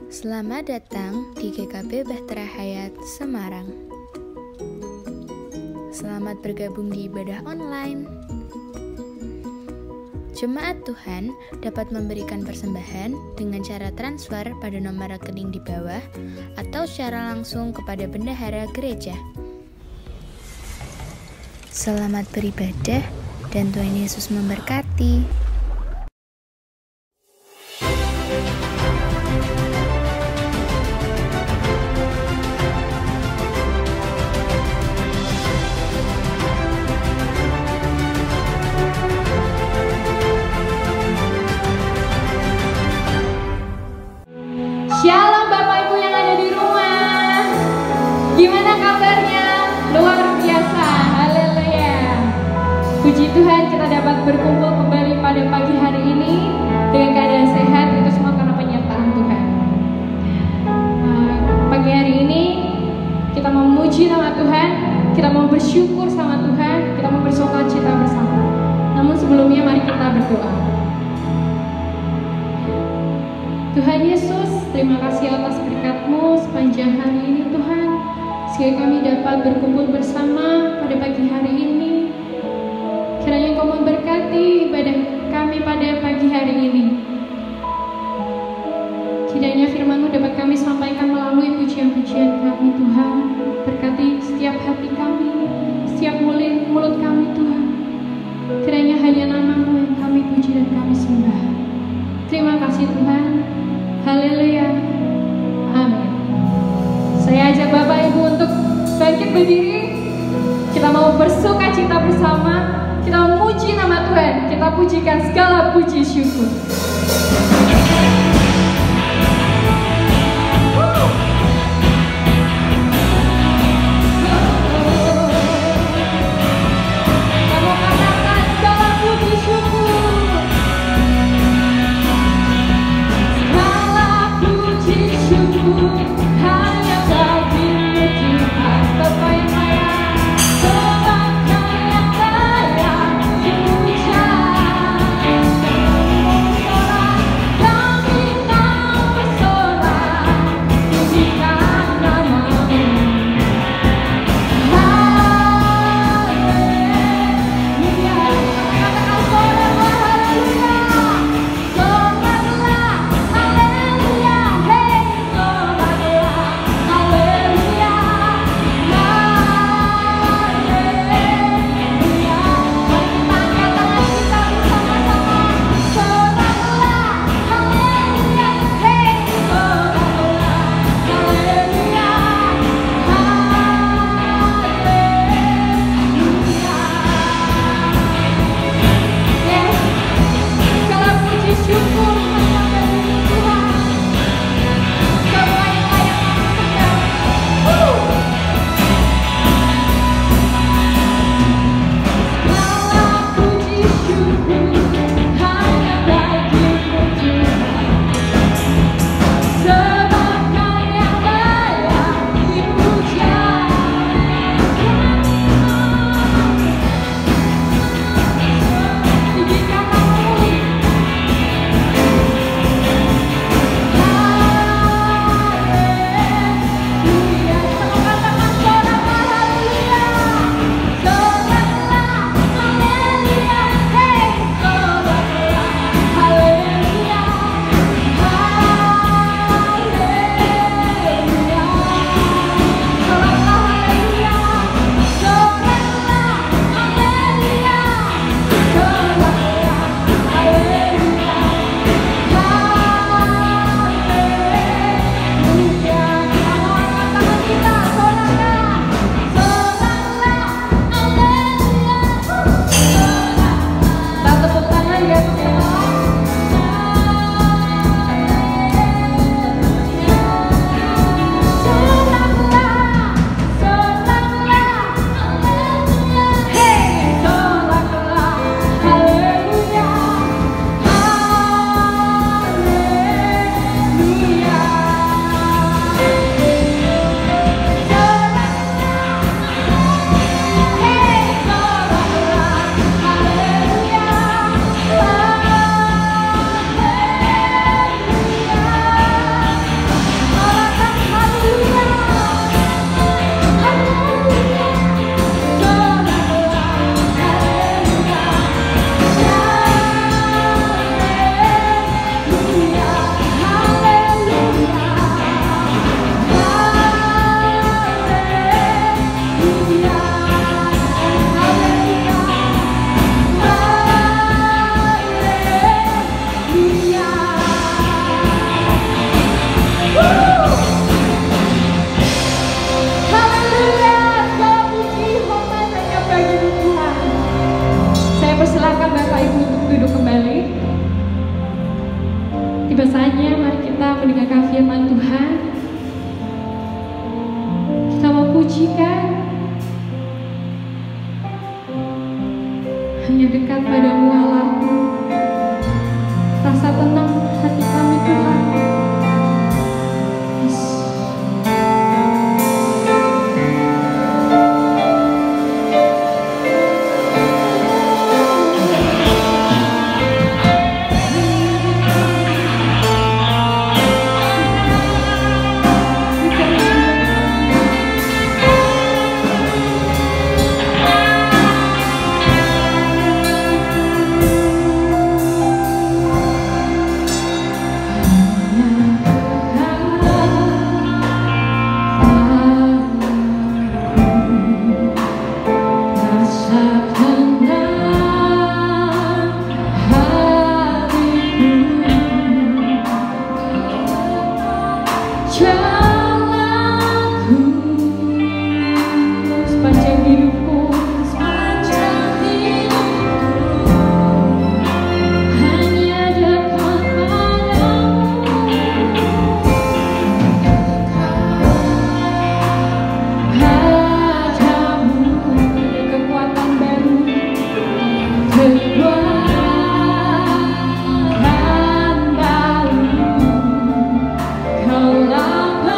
Selamat datang di GKB Bahtera Hayat Semarang. Selamat bergabung di ibadah online. Jemaat Tuhan dapat memberikan persembahan dengan cara transfer pada nomor rekening di bawah atau secara langsung kepada bendahara gereja. Selamat beribadah dan Tuhan Yesus memberkati. Shalom Bapak Ibu yang ada di rumah. Gimana kabarnya? Luar biasa. Haleluya. Puji Tuhan kita dapat berkumpul kembali pada pagi hari ini dengan keadaan sehat. Itu semua karena penyertaan Tuhan. Pagi hari ini kita mau memuji nama Tuhan, kita mau bersyukur sama Tuhan, kita mau bersukacita bersama. Namun sebelumnya mari kita berdoa. Tuhan Yesus, terima kasih atas berkat-Mu sepanjang hari ini Tuhan, sehingga kami dapat berkumpul bersama pada pagi hari ini. Kiranya Engkau memberkati ibadah kami pada pagi hari ini. Kiranya firman-Mu dapat kami sampaikan melalui pujian-pujian kami Tuhan. Berkati setiap hati kami, setiap mulut kami Tuhan. Kiranya hanya nama-Mu yang kami puji dan kami sembah. Terima kasih Tuhan. Haleluya. Amin. Saya ajak Bapak Ibu untuk bangkit berdiri. Kita mau bersukacita bersama. Kita memuji nama Tuhan. Kita pujikan segala puji syukur. Kamu katakan segala puji syukur. Hanya bagi-Mu Tuhan, Bapa yang layak, Tuhan yang layak dipuja. jalanku, sepanjang hidupku, sepanjang hidupku, hanya dekat padamu, padamu ada kekuatan baru, kekuatan baru, Kau lapangkan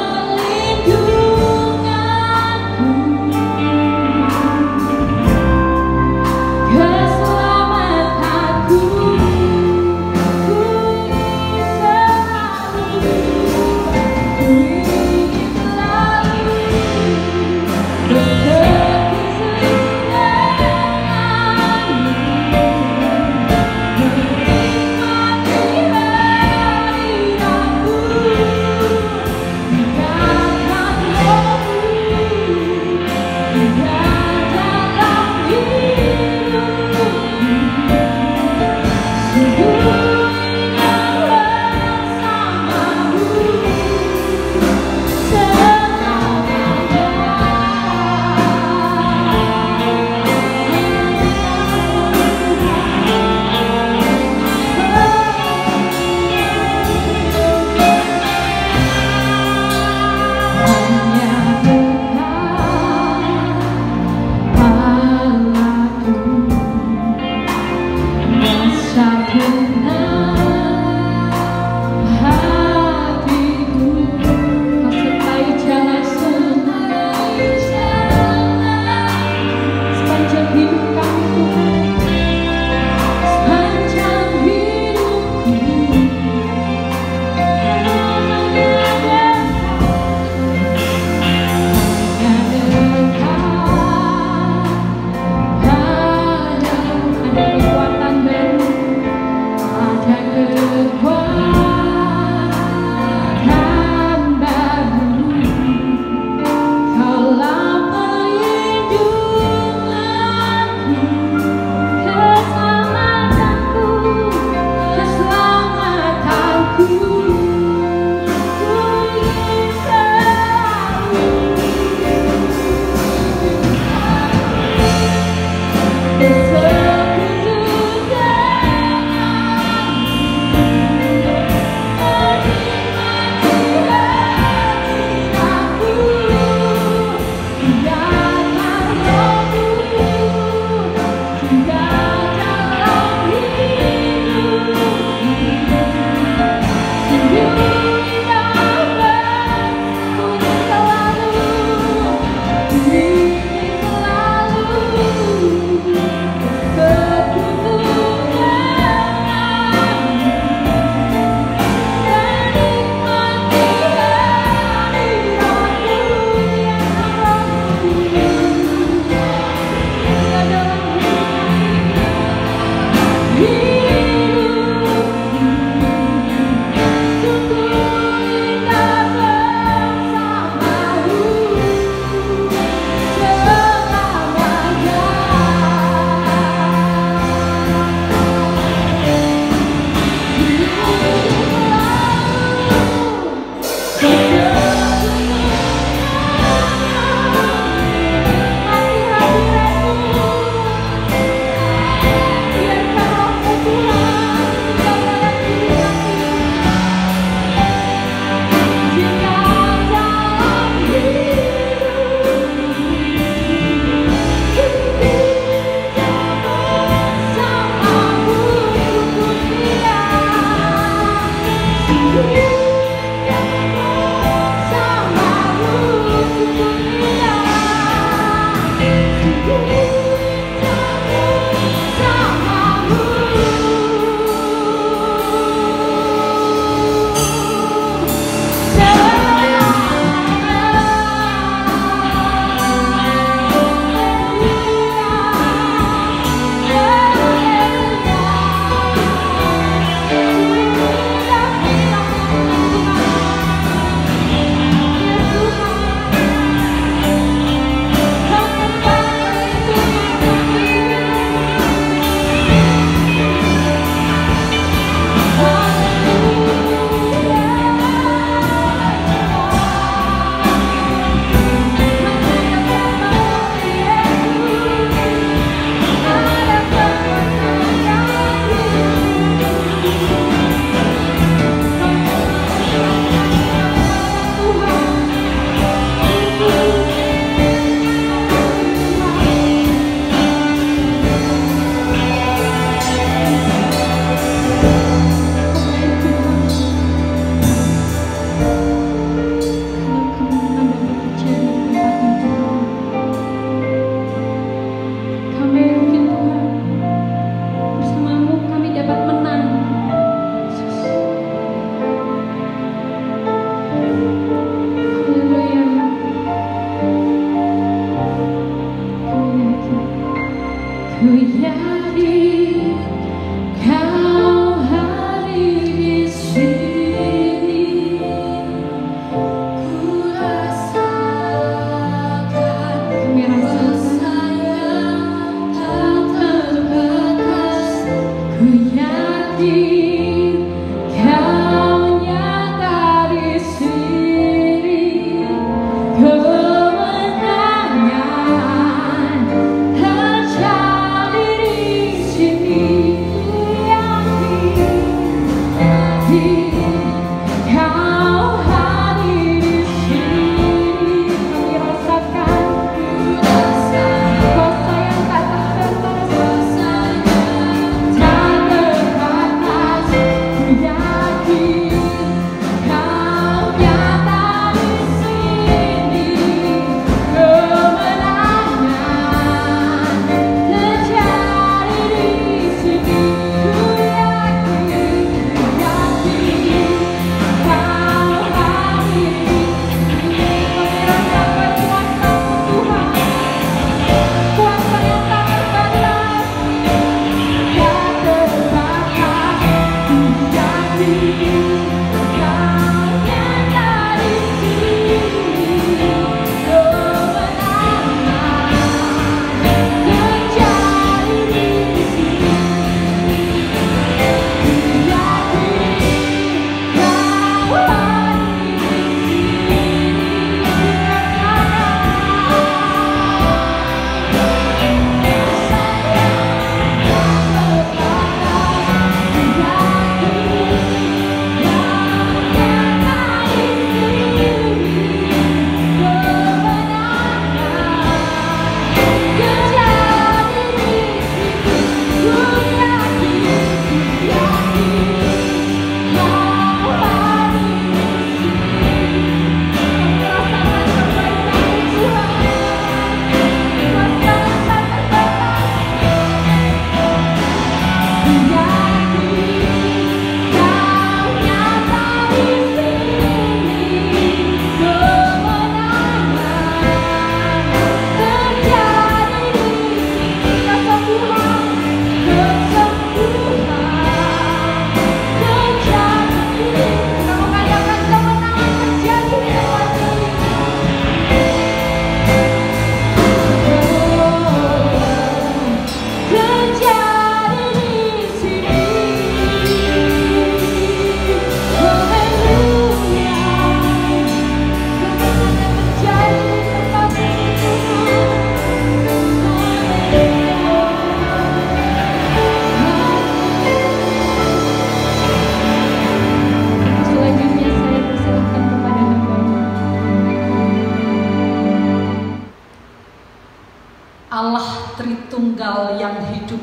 Tritunggal yang hidup,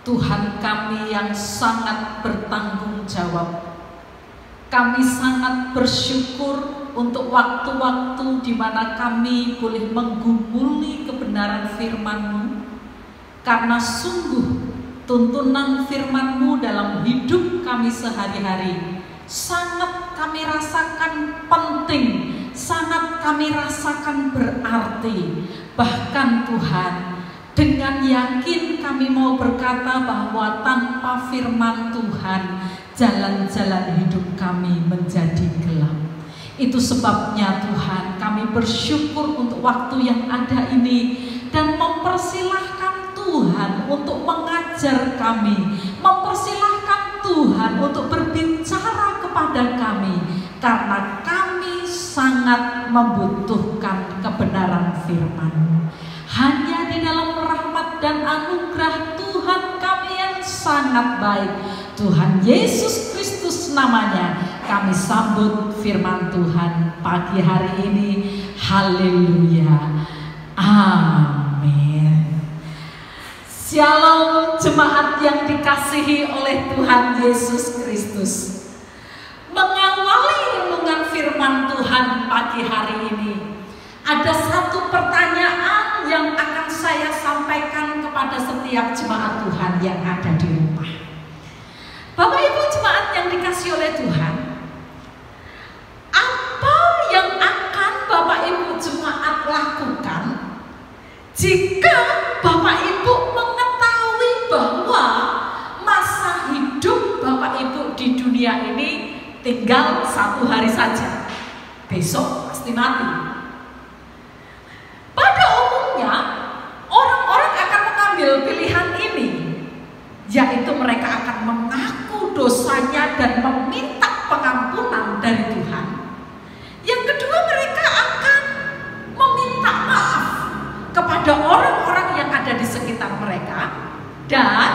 Tuhan kami yang sangat bertanggung jawab. Kami sangat bersyukur untuk waktu-waktu di mana kami boleh menggumuli kebenaran firman-Mu, karena sungguh tuntunan firman-Mu dalam hidup kami sehari-hari sangat kami rasakan penting, sangat kami rasakan berarti. Bahkan Tuhan, dengan yakin kami mau berkata bahwa tanpa firman Tuhan, jalan-jalan hidup kami menjadi gelap. Itu sebabnya Tuhan, kami bersyukur untuk waktu yang ada ini dan mempersilahkan Tuhan untuk mengajar kami, mempersilahkan Tuhan untuk berbicara kepada kami, karena kami sangat membutuhkan kebenaran firman-Mu. Hanya di dalam rahmat dan anugerah Tuhan kami yang sangat baik, Tuhan Yesus Kristus namanya, kami sambut firman Tuhan pagi hari ini. Haleluya, amin. Shalom jemaat yang dikasihi oleh Tuhan Yesus Kristus. Mengawali renungan firman Tuhan pagi hari ini, ada satu pertanyaan yang akan saya sampaikan kepada setiap jemaat Tuhan yang ada di rumah. Bapak Ibu jemaat yang dikasihi oleh Tuhan, apa yang akan Bapak Ibu jemaat lakukan jika Bapak Ibu mengetahui bahwa masa hidup Bapak Ibu di dunia ini tinggal 1 hari saja, besok pasti mati? Pada umumnya orang-orang akan mengambil pilihan ini, yaitu mereka akan mengaku dosanya dan meminta pengampunan dari Tuhan. Yang kedua, mereka akan meminta maaf kepada orang-orang yang ada di sekitar mereka. Dan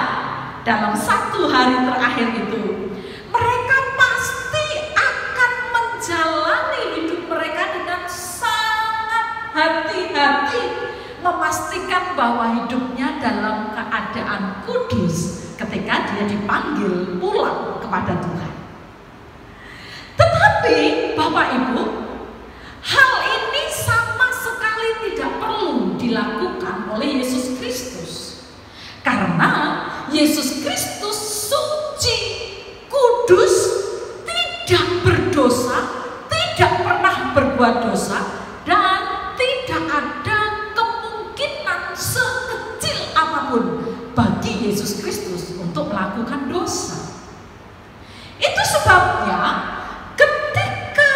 dalam 1 hari terakhir itu, mereka pasti akan menjalani hidup mereka dengan sangat hati-hati, memastikan bahwa hidupnya dalam keadaan kudus ketika dia dipanggil pulang kepada Tuhan. Tetapi Bapak Ibu, hal ini sama sekali tidak perlu dilakukan oleh Yesus Kristus, karena Yesus Kristus suci, kudus, tidak berdosa, tidak pernah berbuat dosa, dan tidak ada kemungkinan sekecil apapun bagi Yesus Kristus untuk melakukan dosa. Itu sebabnya ketika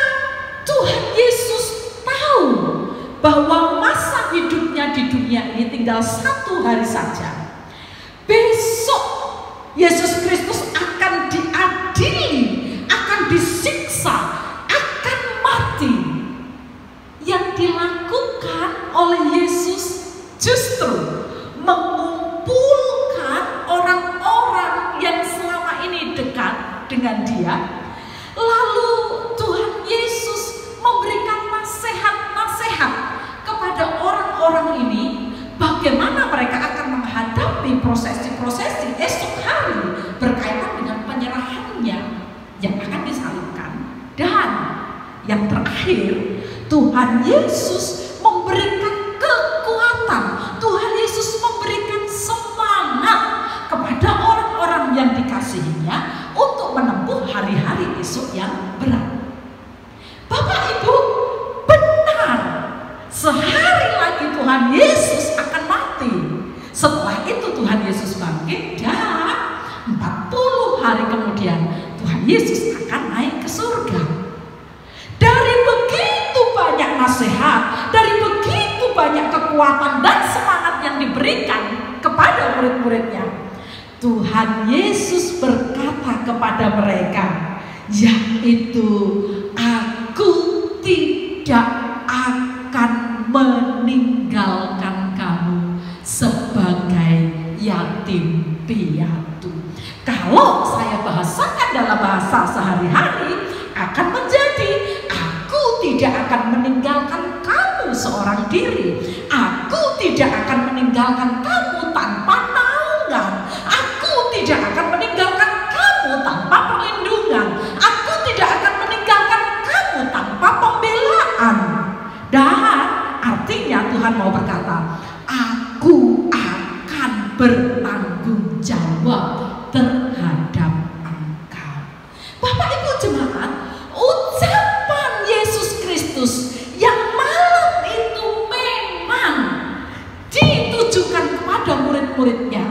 Tuhan Yesus tahu bahwa masa hidupnya di dunia ini tinggal 1 hari saja, besok Yesus Kristus akan diadili, akan disiksa, akan mati. Yang dilakukan oleh Yesus justru mengumpulkan orang-orang yang selama ini dekat dengan dia. Lalu Tuhan Yesus memberikan nasihat-nasihat kepada orang-orang ini, bagaimana mereka akan menghadapi prosesi-prosesi esok hari berkaitan dengan penyerahannya yang akan disalibkan. Dan yang terakhir, Tuhan Yesus memberikan kekuatan, Tuhan Yesus memberikan semangat kepada orang-orang yang dikasihinya untuk menempuh hari-hari esok yang berat. Bapak Ibu, benar, sehari lagi Tuhan Yesus akan mati. Setelah itu Tuhan Yesus bangkit, dan 40 hari kemudian Tuhan Yesus akan naik ke surga. Dari begitu banyak nasihat, dari begitu banyak kekuatan dan semangat yang diberikan kepada murid-muridnya, Tuhan Yesus berkata kepada mereka, yaitu, aku tidak akan meninggalkan kamu sebagai yatim piatu. Kalau saya bahasakan dalam bahasa sehari-hari, akan menjadi, aku tidak akan meninggalkan kamu seorang diri, aku tidak akan meninggalkan kamu bertanggung jawab terhadap engkau. Bapak Ibu jemaat, ucapan Yesus Kristus yang malam itu memang ditujukan kepada murid-muridnya,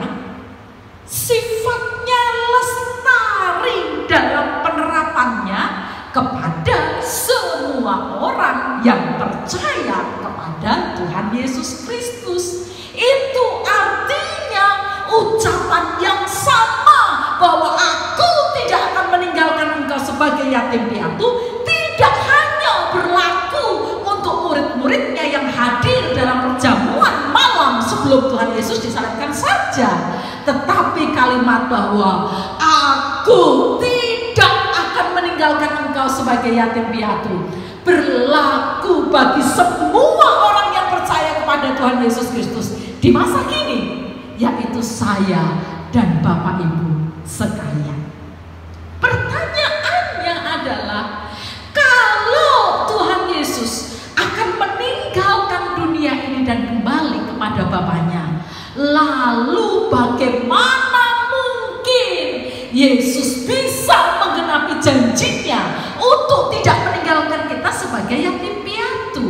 sifatnya lestari dalam penerapannya kepada semua orang yang percaya kepada Tuhan Yesus Kristus. Itu artinya ucapan yang sama bahwa aku tidak akan meninggalkan engkau sebagai yatim piatu tidak hanya berlaku untuk murid-muridnya yang hadir dalam perjamuan malam sebelum Tuhan Yesus disalibkan saja, tetapi kalimat bahwa aku tidak akan meninggalkan engkau sebagai yatim piatu berlaku bagi semua orang yang percaya kepada Tuhan Yesus Kristus di masa kini, yaitu saya dan Bapak Ibu sekalian. Pertanyaannya adalah, kalau Tuhan Yesus akan meninggalkan dunia ini dan kembali kepada Bapaknya, lalu bagaimana mungkin Yesus bisa menggenapi janjinya untuk tidak meninggalkan kita sebagai yatim piatu?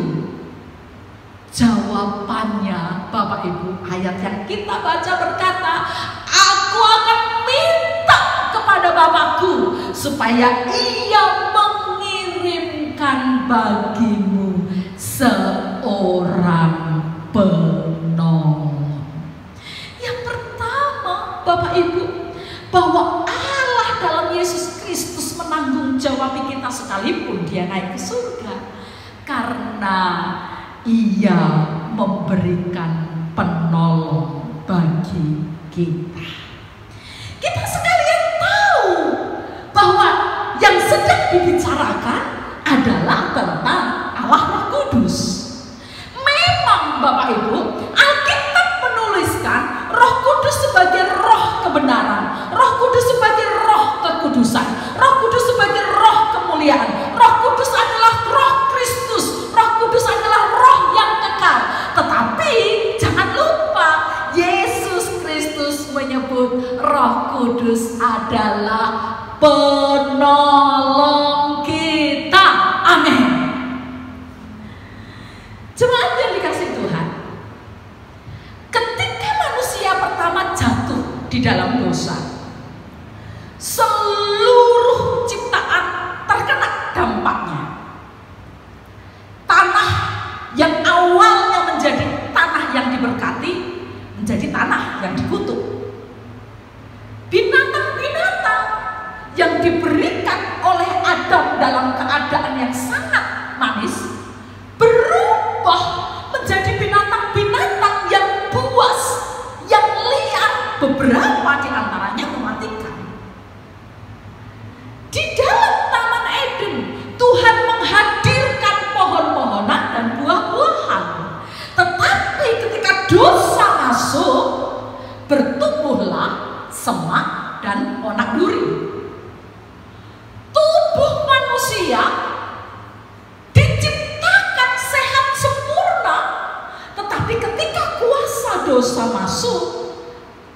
Jawabannya, Bapak Ibu, ayat yang kita baca berkata, aku akan minta kepada Bapakku supaya Ia mengirimkan bagimu seorang penolong. Yang pertama, Bapak Ibu, bahwa Allah dalam Yesus Kristus menanggung jawab kita sekalipun Dia naik ke surga, karena Ia memberikan penolong bagi kita. Kita sekalian tahu bahwa yang sedang dibicarakan adalah tentang Allah Roh Kudus. Memang Bapak Ibu, Alkitab menuliskan Roh Kudus sebagai roh kebenaran, Roh Kudus sebagai roh kekudusan, Roh Kudus sebagai roh kemuliaan. Roh Kudus adalah roh Kristus, Roh Kudus adalah roh yang kekal. Tetapi jangan lupa, Yesus Kristus menyebut Roh Kudus adalah penolong kita. Amin. Jemaat yang dikasih Tuhan, ketika manusia pertama jatuh di dalam dosa, seluruh ciptaan terkena dampaknya. Tanah yang awalnya menjadi tanah yang diberkati menjadi tanah yang dikutuk. Binatang-binatang yang diberikan oleh Adam dalam keadaan yang sangat manis berubah menjadi binatang-binatang yang buas, yang liar, beberapa di antaranya mematikan. Di dalam Taman Eden, Tuhan menghadirkan pohon-pohonan dan buah-buahan. Tetapi ketika dosa masuk, bertumbuhlah semak dan onak duri. Tubuh manusia diciptakan sehat sempurna, tetapi ketika kuasa dosa masuk,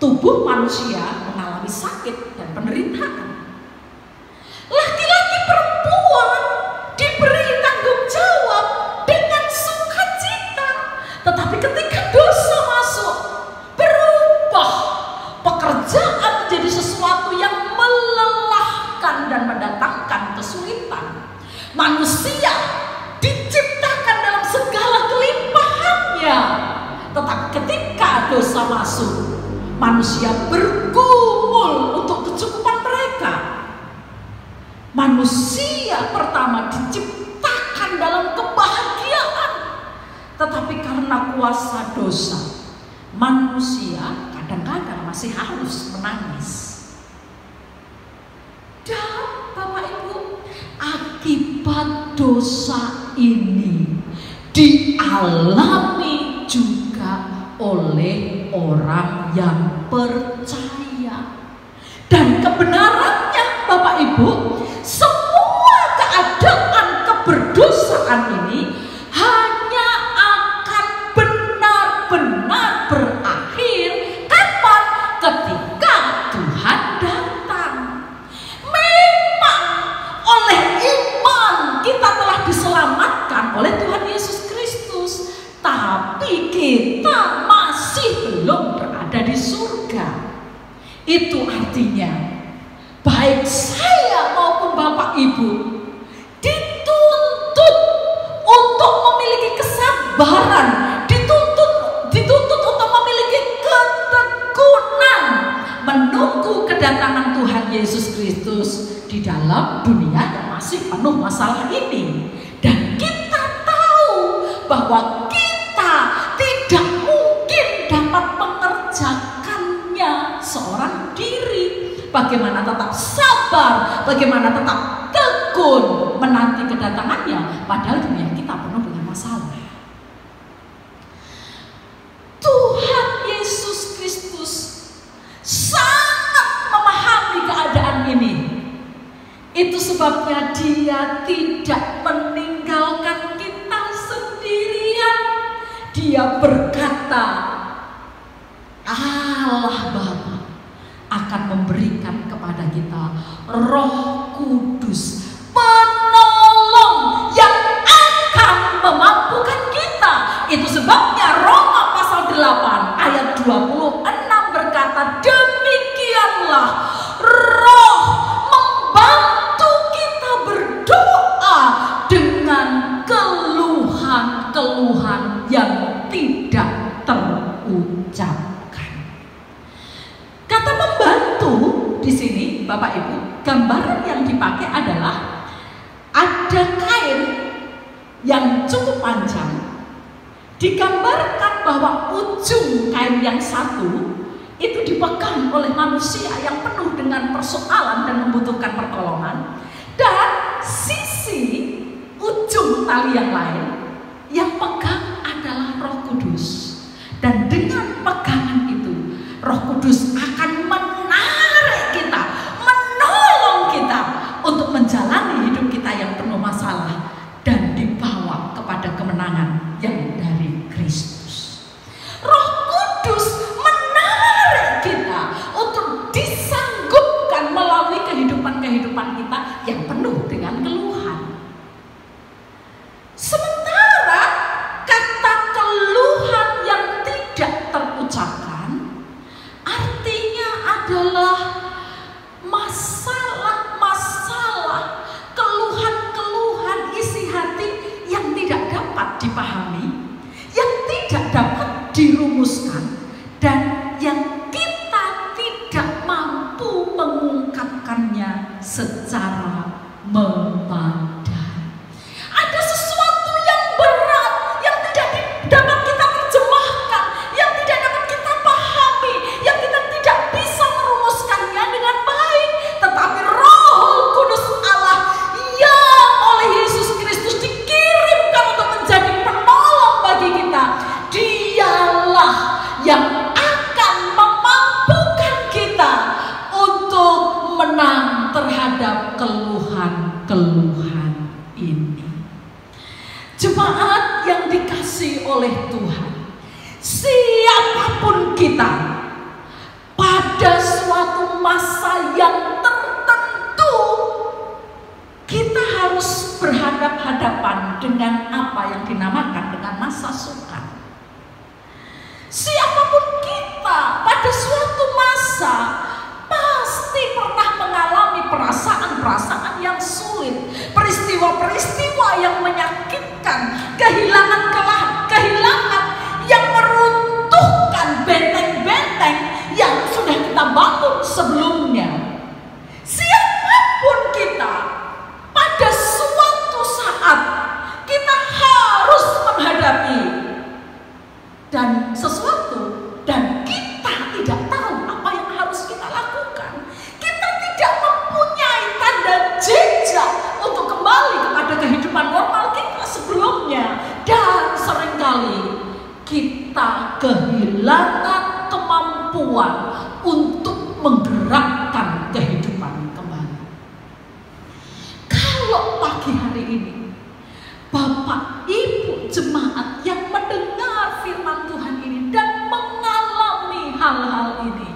tubuh manusia mengalami sakit dan penderitaan. Laki-laki perempuan diberi tanggung jawab dengan sukacita, tetapi ketika dosa masuk, berubah pekerjaan menjadi sesuatu yang melelahkan dan mendatangkan kesulitan. Manusia diciptakan dalam segala kelimpahannya, tetapi ketika dosa masuk, manusia bergumul untuk kecukupan mereka. Manusia pertama diciptakan dalam kebahagiaan, tetapi karena kuasa dosa, manusia kadang-kadang masih harus menangis. Dan Bapak Ibu, akibat dosa ini dialami juga oleh orang yang percaya. Dan kebenarannya Bapak Ibu, semua keadaan keberdosaan ini hanya akan benar-benar berakhir kapan? Artinya, baik saya maupun Bapak Ibu dituntut untuk memiliki kesabaran, dituntut untuk memiliki ketekunan menunggu kedatangan Tuhan Yesus Kristus di dalam dunia yang masih penuh masalah ini. Dan kita tahu bahwa kita tidak mungkin dapat mengerjakannya seorang diri. Bagaimana tetap sabar, bagaimana tetap tekun menanti kedatangannya, padahal dunia kita penuh dengan masalah. Tuhan Yesus Kristus sangat memahami keadaan ini. Itu sebabnya Dia tidak meninggalkan kita sendirian. Dia berkata, Allah Bapa akan memberikan kepada kita Roh Kudus, penolong yang akan memampukan kita. Itu sebabnya Roma pasal 8 ayat 26 berkata, demikianlah Roh membantu kita berdoa dengan keluhan-keluhan yang tidak terucapkan. Kata membantu di sini, Bapak Ibu, gambaran yang dipakai adalah ada kain yang cukup panjang, digambarkan bahwa ujung kain yang satu itu dipegang oleh manusia yang penuh dengan persoalan dan membutuhkan pertolongan, dan sisi ujung tali yang lain yang pegang adalah Roh Kudus. Dan dengan pegangan itu, Roh Kudus akan menarik kita, menolong kita untuk menjalani hidup kita yang penuh masalah dan dibawa kepada kemenangan yang dari Kristus. Roh Kudus menarik kita untuk disanggupkan melalui kehidupan-kehidupan kita yang penuh dengan keluhan. Sementara kata keluhan yang tidak terucapkan artinya adalah masalah-masalah, keluhan-keluhan isi hati yang tidak dapat dipahami, yang tidak dapat dirumuskan, dan yang kita tidak mampu mengungkapkannya secara memadai. Ada sesuatu yang berat yang tidak dapat kita terjemahkan, yang tidak dapat kita pahami, yang kita tidak bisa merumuskannya dengan baik. Tetapi Roh Kudus Allah yang oleh Yesus Kristus dikirimkan untuk menjadi penolong bagi kita, Dialah yang akan memampukan kita untuk menang terhadap keluhan-keluhan ini. Jemaat yang dikasihi oleh Tuhan, siapapun kita pada suatu masa yang tertentu, kita harus berhadapan-hadapan dengan apa yang dinamakan dengan masa sukar. Siapapun kita pada suatu masa pasti pernah mengalami perasaan-perasaan yang sulit, peristiwa-peristiwa yang menyakitkan, kehilangan yang meruntuhkan benteng-benteng yang sudah kita bangun sebelumnya. Siapapun kita, pada suatu saat kita harus menghadapi dan sesuatu, dan kita tidak tahu apa yang harus kita lakukan. Kita tidak mempunyai tanda jejak untuk kembali kepada kehidupan normal kita sebelumnya, dan seringkali kita kehilangan kemampuan untuk menggerakkan kehidupan kembali. Kalau pagi hari ini Bapak Ibu jemaat yang mendengar firman Tuhan ini dan mengalami hal-hal ini,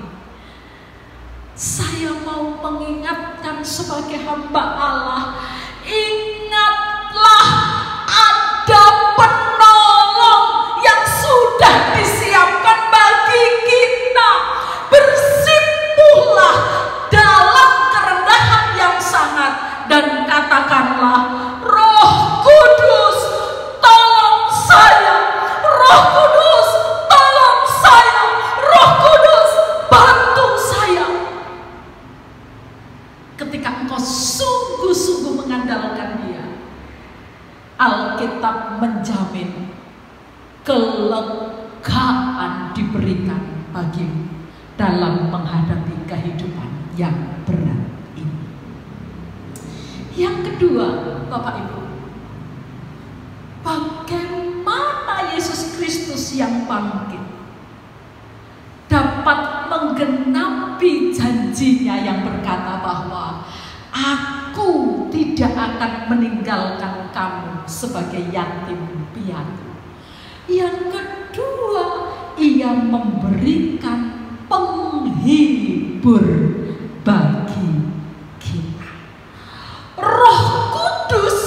saya mau mengingatkan sebagai hamba Allah, ingatlah ada penolong yang sudah disiapkan bagi kita. Bersimpuhlah Alkitab menjamin kelegaan diberikan bagimu dalam menghadapi kehidupan yang berat ini. Yang kedua, Bapak Ibu, bagaimana Yesus Kristus yang bangkit dapat menggenapi janjinya yang berkata bahwa Aku tidak akan meninggalkan kamu sebagai yatim piatu. Yang kedua, Ia memberikan penghibur bagi kita. Roh Kudus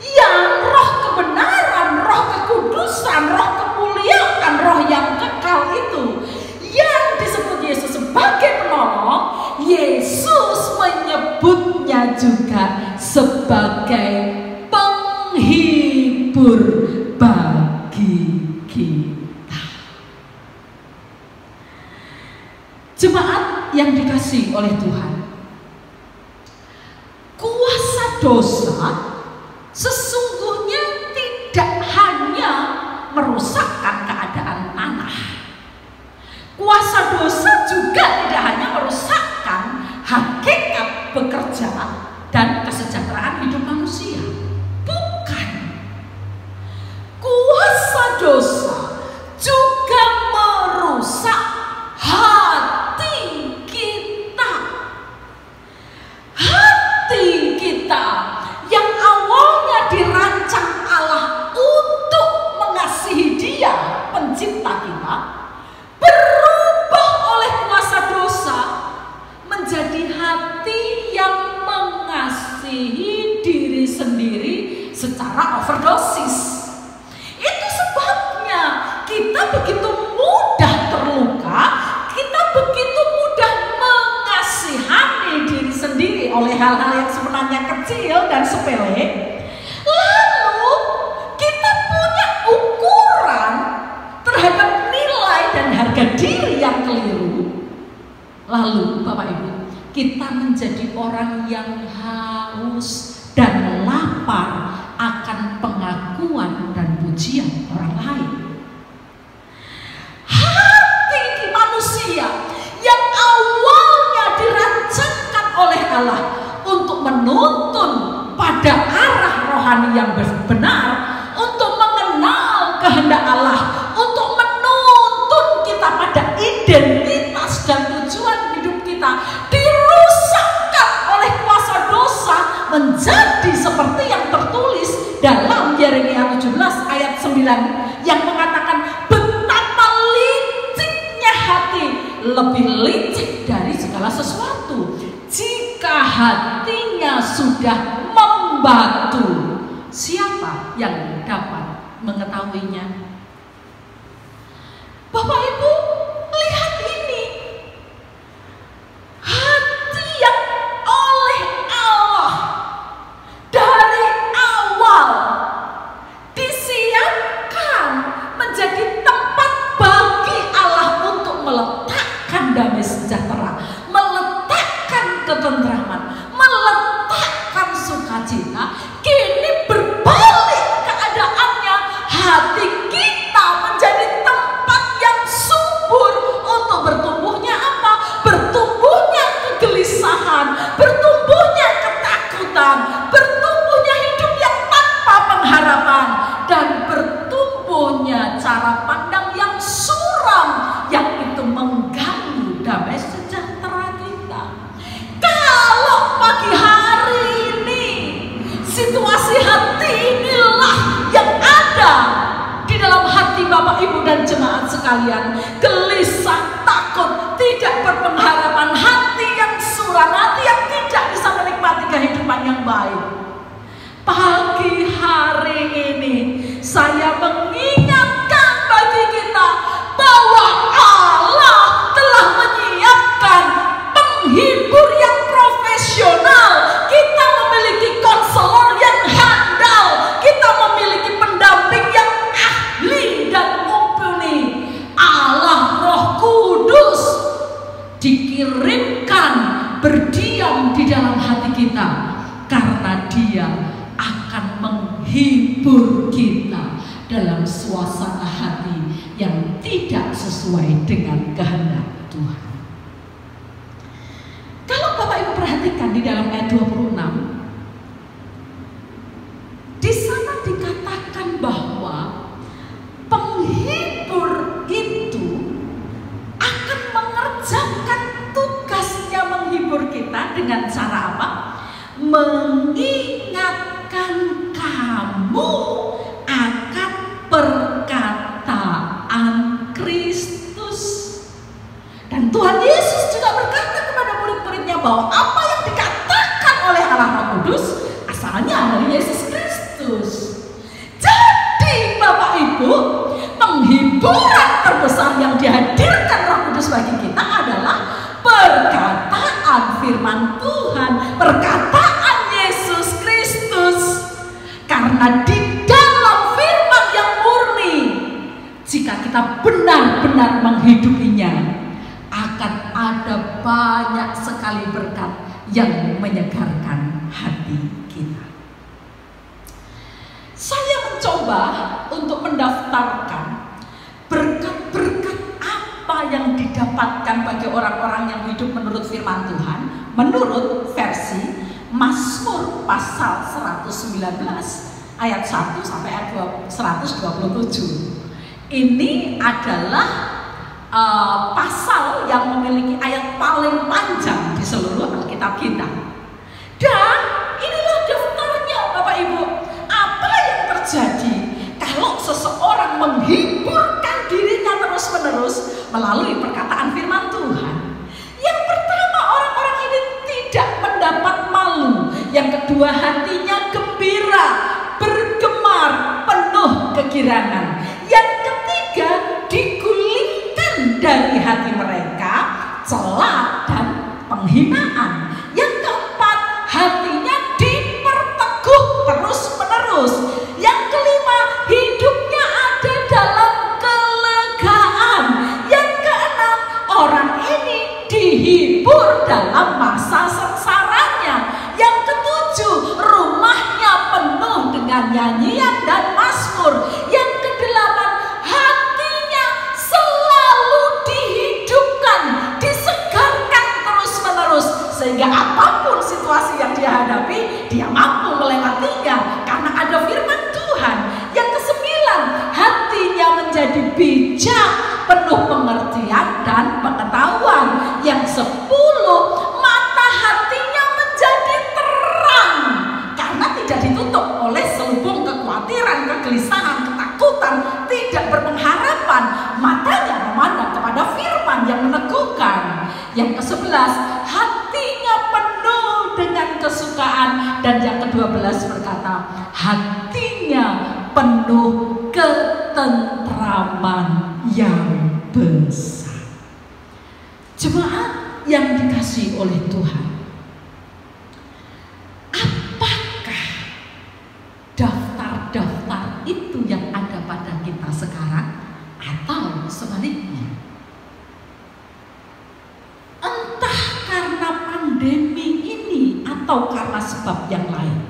yang roh kebenaran, roh kekudusan, roh kemuliaan, roh yang kekal itu yang disebut Yesus sebagai penolong, Yesus menyebutnya juga sebagai penghibur bagi kita. Jemaat yang dikasihi oleh Tuhan, kuasa dosa sesungguhnya tidak hanya merusakkan keadaan tanah. Kuasa dosa juga tidak hanya merusakkan hakikat bekerja dan kesejahteraan hidup manusia. Bukan. Kuasa dosa juga merusak hati kita. Hati kita yang awalnya dirancang Allah untuk mengasihi Dia, pencipta kita, berubah oleh kuasa dosa menjadi hati yang mengasihi diri sendiri secara overdosis. Itu sebabnya kita begitu mudah terluka, kita begitu mudah mengasihani diri sendiri oleh hal-hal yang sebenarnya kecil dan sepele. Lalu kita punya ukuran terhadap nilai dan harga diri yang keliru. Lalu Bapak Ibu, kita menjadi orang yang haus dan lapar akan pengakuan dan pujian orang lain. Hati manusia yang awalnya dirancangkan oleh Allah untuk menuntun pada arah rohani yang benar, untuk mengenal kehendak Allah, untuk menuntun kita pada identitas dan tujuan hidup kita, dirusakkan oleh kuasa dosa menjadi seperti yang tertulis dalam Yeremia 17 ayat 9 yang mengatakan betapa liciknya hati, lebih licik dari segala sesuatu. Jika hatinya sudah membatu, siapa yang dapat mengetahuinya? Bapak Ibu, lihat ini. Hati yang oleh Allah dari awal disiapkan menjadi tempat bagi Allah untuk meletakkan damai sejahtera, meletakkan ketentraman, meletakkan sukacita, kini berbalik keadaannya. Hati kita menjadi tempat yang subur untuk bertumbuhnya apa? Bertumbuhnya kegelisahan, bertumbuhnya ketakutan, bertumbuhnya hidup yang tanpa pengharapan, dan bertumbuhnya cara pandang yang suram yang itu mengganggu damai sejahtera kita. Kalau pagi hari ini situasi hati inilah yang ada di dalam hati Bapak Ibu dan jemaat sekalian, gelisah, takut, tidak berpengharapan, hati yang suram, hati yang tidak bisa menikmati kehidupan yang baik. Pagi hari ini saya mengingatkan bagi kita bahwa Allah telah menyiapkan penghibur yang profesional. Kita memiliki konselor yang handal, kita memiliki pendamping yang ahli dan mumpuni. Allah Roh Kudus dikirimkan berdiam di dalam hati kita karena Dia akan menghibur menghibur kita dalam suasana hati yang tidak sesuai dengan kehendak Tuhan. Kalau Bapak Ibu perhatikan di dalam ayat 26, di sana dikatakan bahwa penghibur itu akan mengerjakan tugasnya menghibur kita dengan cara apa? Mengingatkan kamu akan perkataan Kristus. Dan Tuhan Yesus juga berkata kepada murid-muridnya bahwa apa yang dikatakan oleh Allah Roh Kudus asalnya dari Yesus Kristus. Jadi Bapak Ibu, penghiburan terbesar yang dihadirkan Roh Kudus bagi kita adalah perkataan firman Tuhan, perkataan Yesus Kristus. Karena di dalam firman yang murni, jika kita benar-benar menghidupinya, akan ada banyak sekali berkat yang menyegarkan hati kita. Saya mencoba untuk mendaftarkan berkat-berkat apa yang didapatkan bagi orang-orang yang hidup menurut firman Tuhan, menurut versi Mazmur pasal 119 ayat 1 sampai ayat 127. Ini adalah pasal yang memiliki ayat paling panjang di seluruh Alkitab kita. Dan inilah daftarnya Bapak Ibu. Apa yang terjadi kalau seseorang menghiburkan dirinya terus-menerus melalui perkataan firman Tuhan? Yang pertama, orang-orang ini tidak mendapat malu. Yang kedua, hatinya gembira, bergemar, penuh kegirangan. Yang ketiga, digulingkan dari hati mereka cela dan penghinaan. Yang keempat, hatinya diperteguh terus-menerus. Yang kelima, hidupnya ada dalam kelegaan. Yang keenam, orang ini dihibur dalam masa sengsaranya. Yang ketujuh, rumahnya penuh dengan nyanyian dan mazmur. Yang kedelapan, hatinya selalu dihidupkan, disegarkan terus-menerus, sehingga apapun situasi yang dia hadapi, dia mampu melewatinya karena ada firman Tuhan. Yang kesembilan, hatinya menjadi bijak, penuh pengertian dan pengetahuan. Yang 10, mata hatinya menjadi terang karena tidak ditutup oleh selubung kekhawatiran, kegelisahan, ketakutan, tidak berpengharapan. Matanya memandang kepada firman yang meneguhkan. Yang ke-11, hatinya penuh dengan kesukaan. Dan yang ke-12 berkata, hatinya penuh ketentraman yang besar. Jemaat yang dikasihi oleh Tuhan, apakah daftar-daftar itu yang ada pada kita sekarang atau sebaliknya? Entah karena pandemi ini atau karena sebab yang lain,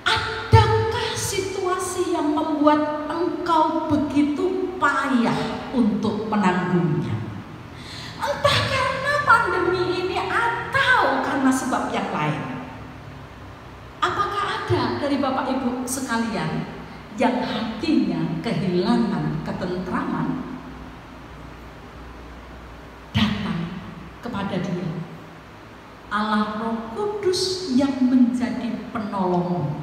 adakah situasi yang membuat engkau begitu payah untuk menanggungnya? Entah karena pandemi ini atau karena sebab yang lain. Apakah ada dari Bapak Ibu sekalian yang hatinya kehilangan ketentraman? Datang kepada Dia, Allah Roh Kudus yang menjadi penolongmu,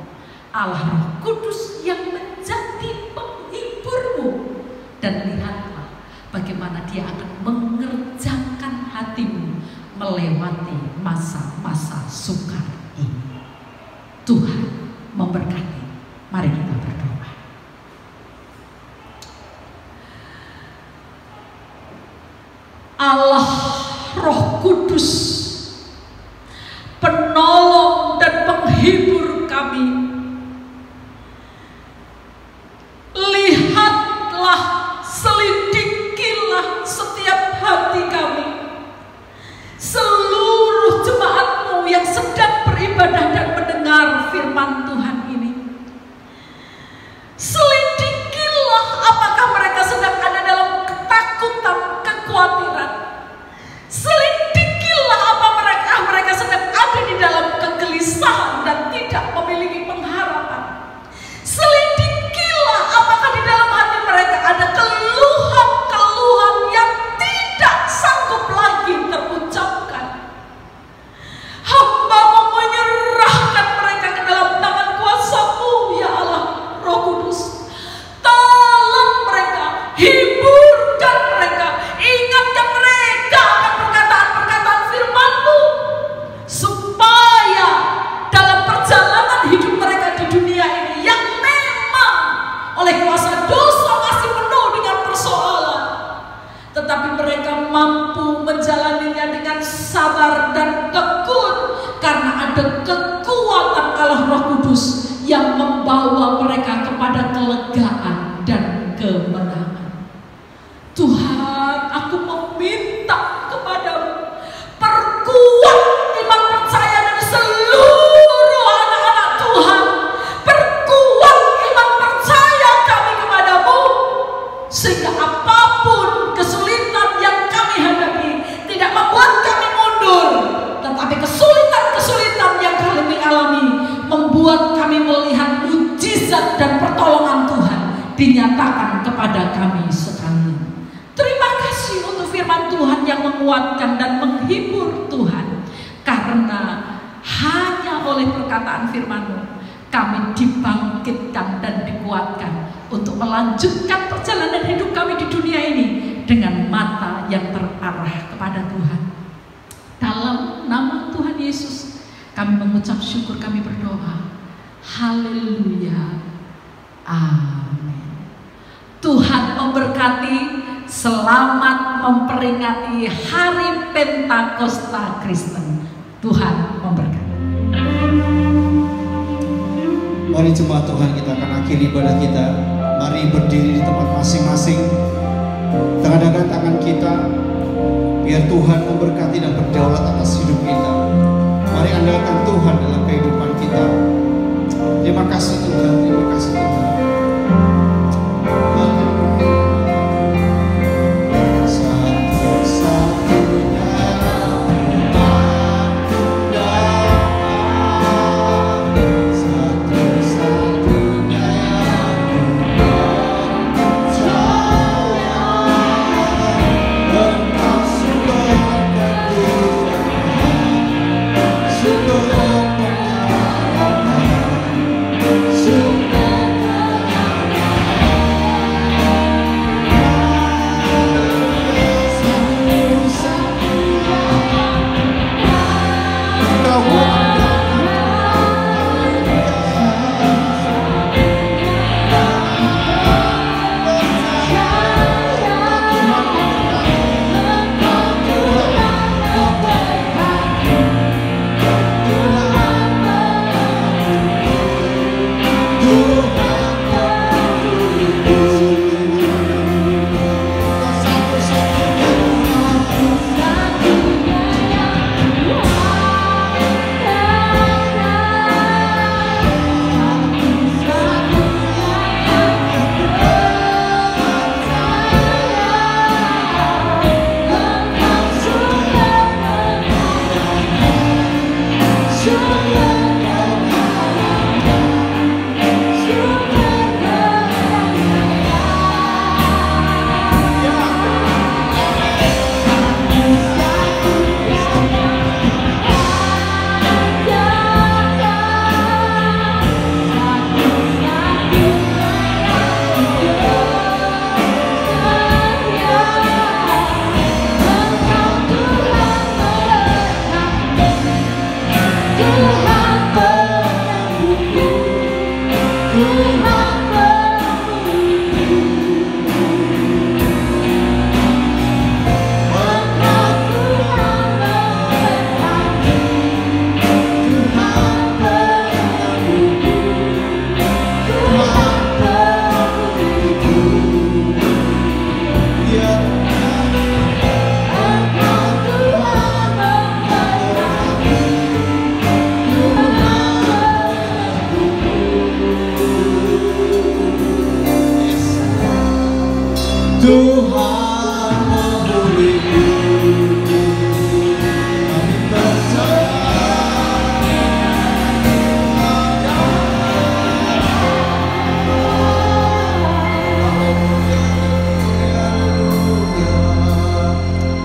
Allah Roh Kudus yang menjadi penghiburmu, dan lihatlah bagaimana Dia akan mengerjakan hatimu melewati masa-masa sukar ini. Tuhan memberkati. Mari kita berdoa. Allah Roh Kudus, penolong dan penghibur kami, lihatlah, selidikilah setiap hati kami. Seluruh jemaat-Mu yang sedang beribadah dan mendengar firman Tuhan ini, membawa mereka kepada kelegaan dan kemenangan. Tuhan, aku meminta kepadamu, perkuat iman percaya dari seluruh anak-anak Tuhan. Perkuat iman percaya kami kepadamu, sehingga apapun kesulitan yang kami hadapi tidak membuat kami mundur, tetapi kesulitan-kesulitan yang kami alami membuat kami melihat mujizat dan pertolongan Tuhan dinyatakan kepada kami sekalian. Terima kasih untuk firman Tuhan yang menguatkan dan menghibur Tuhan, karena hanya oleh perkataan firman-Mu kami dibangkitkan dan dikuatkan untuk melanjutkan perjalanan hidup kami di dunia ini dengan mata yang terarah kepada Tuhan. Dalam nama Tuhan Yesus kami mengucap syukur, kami berdoa. Haleluya. Amin. Tuhan memberkati. Selamat memperingati Hari Pentakosta Kristen. Tuhan memberkati. Mari jemaat Tuhan, kita akan akhiri ibadah kita. Mari berdiri di tempat masing-masing. Tengahkan tangan kita, biar Tuhan memberkati dan berdaulat atas hidup kita. Mari andalkan Tuhan dalam kehidupan kita. Terima kasih Tuhan, terima kasih Tuhan.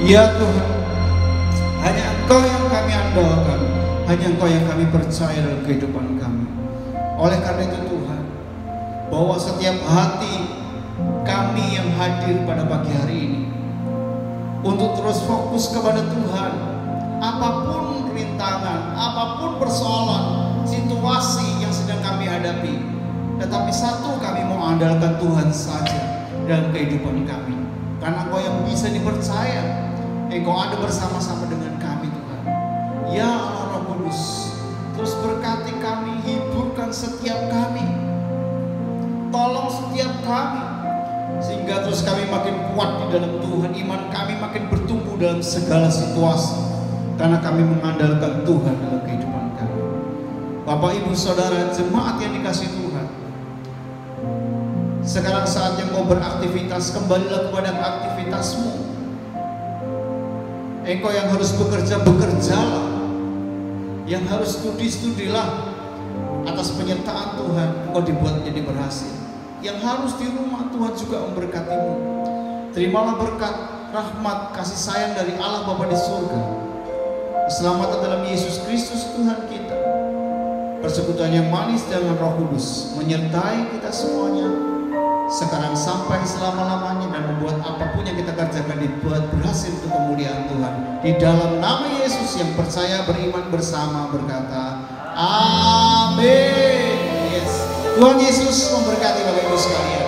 Ya Tuhan, hanya Engkau yang kami andalkan, hanya Engkau yang kami percaya dalam kehidupan kami. Oleh karena itu Tuhan, bahwa setiap hati kami yang hadir pada pagi hari ini untuk terus fokus kepada Tuhan, apapun rintangan, apapun persoalan, situasi yang sedang kami hadapi, tetapi satu, kami mau andalkan Tuhan saja dalam kehidupan kami, karena Engkau yang bisa dipercaya. Engkau ada bersama-sama dengan kami Tuhan. Ya Allah Roh Kudus, terus berkati kami, hiburkan setiap kami kami, sehingga terus kami makin kuat di dalam Tuhan. Iman kami makin bertumbuh dalam segala situasi, karena kami mengandalkan Tuhan dalam kehidupan kami. Bapak, Ibu, Saudara, jemaat yang dikasihi Tuhan, sekarang saatnya mau beraktivitas, kembalilah kepada aktivitasmu. Engkau yang harus bekerja, bekerjalah. Yang harus studi-studilah. Atas penyertaan Tuhan, engkau dibuat menjadi berhasil. Yang harus di rumah, Tuhan juga memberkatimu. Terimalah berkat, rahmat, kasih sayang dari Allah Bapa di surga, keselamatan dalam Yesus Kristus Tuhan kita, persekutuan yang manis dengan Roh Kudus menyertai kita semuanya sekarang sampai selama-lamanya, dan membuat apapun yang kita kerjakan dibuat berhasil untuk kemuliaan Tuhan. Di dalam nama Yesus yang percaya beriman bersama berkata amin. Yes. Tuhan Yesus memberkati Bapak Ibu sekalian.